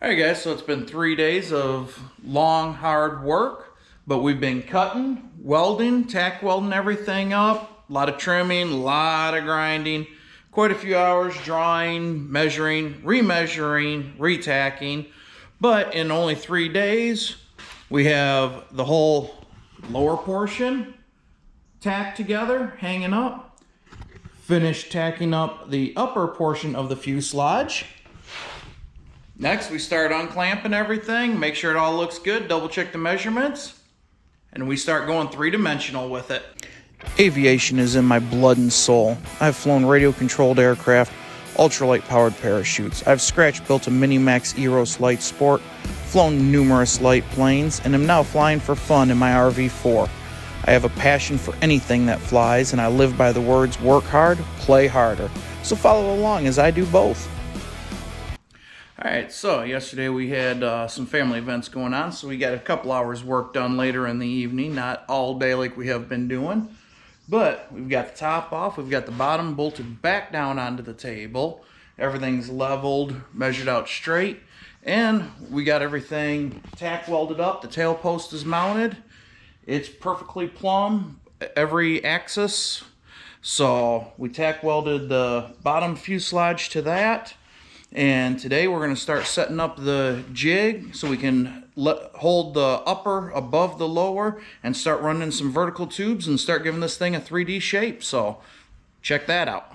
All right, guys, so it's been 3 days of long, hard work, but we've been cutting, welding, tack welding everything up, a lot of trimming, a lot of grinding, quite a few hours drawing, measuring, remeasuring, retacking. But in only 3 days, we have the whole lower portion tacked together, hanging up, finished tacking up the upper portion of the fuselage. Next, we start unclamping everything, make sure it all looks good, double check the measurements, and we start going three-dimensional with it. Aviation is in my blood and soul. I've flown radio-controlled aircraft, ultralight-powered parachutes. I've scratch-built a Minimax Eros Light Sport, flown numerous light planes, and am now flying for fun in my RV-4. I have a passion for anything that flies, and I live by the words, work hard, play harder. So follow along as I do both. All right, so yesterday we had some family events going on, so we got a couple hours work done later in the evening, not all day like we have been doing. But we've got the top off, we've got the bottom bolted back down onto the table. Everything's leveled, measured out straight, and we got everything tack welded up. The tail post is mounted. It's perfectly plumb, every axis. So we tack welded the bottom fuselage to that. And today we're going to start setting up the jig so we can hold the upper above the lower and start running some vertical tubes and start giving this thing a 3D shape. So check that out.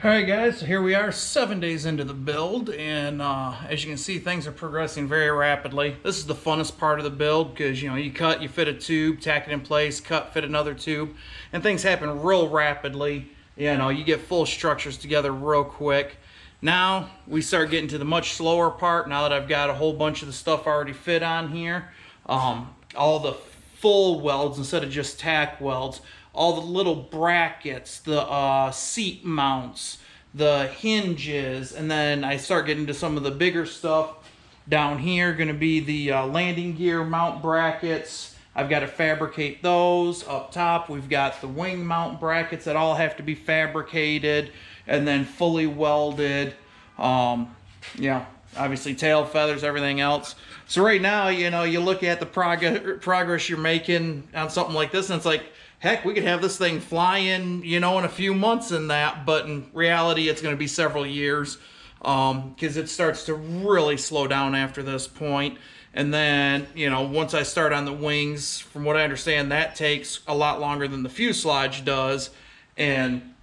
Alright guys, so here we are 7 days into the build, and as you can see, things are progressing very rapidly. This is the funnest part of the build because you cut, you fit a tube, tack it in place, cut, fit another tube, and things happen real rapidly. You get full structures together real quick. Now we start getting to the much slower part. Now that I've got a whole bunch of the stuff already fit on here, all the full welds instead of just tack welds, all the little brackets, the seat mounts, the hinges, and then I start getting to some of the bigger stuff down here. Going to be the landing gear mount brackets. I've got to fabricate those. Up top we've got the wing mount brackets that all have to be fabricated and then fully welded. Obviously tail feathers, everything else. So right now, you look at the progress you're making on something like this, and it's like, heck, we could have this thing flying, in a few months and that, but in reality, it's going to be several years because it starts to really slow down after this point. And then, once I start on the wings, from what I understand, that takes a lot longer than the fuselage does. And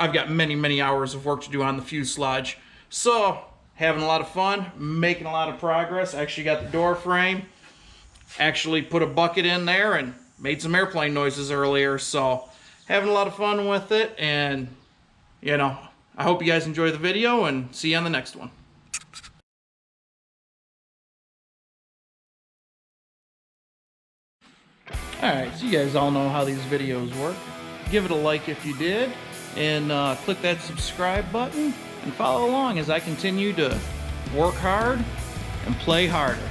I've got many, many hours of work to do on the fuselage. So, having a lot of fun, making a lot of progress. Actually got the door frame, actually put a bucket in there and made some airplane noises earlier. So having a lot of fun with it, and I hope you guys enjoy the video, and see you on the next one. Alright, so you guys all know how these videos work. Give it a like if you did, and click that subscribe button and follow along as I continue to work hard and play harder.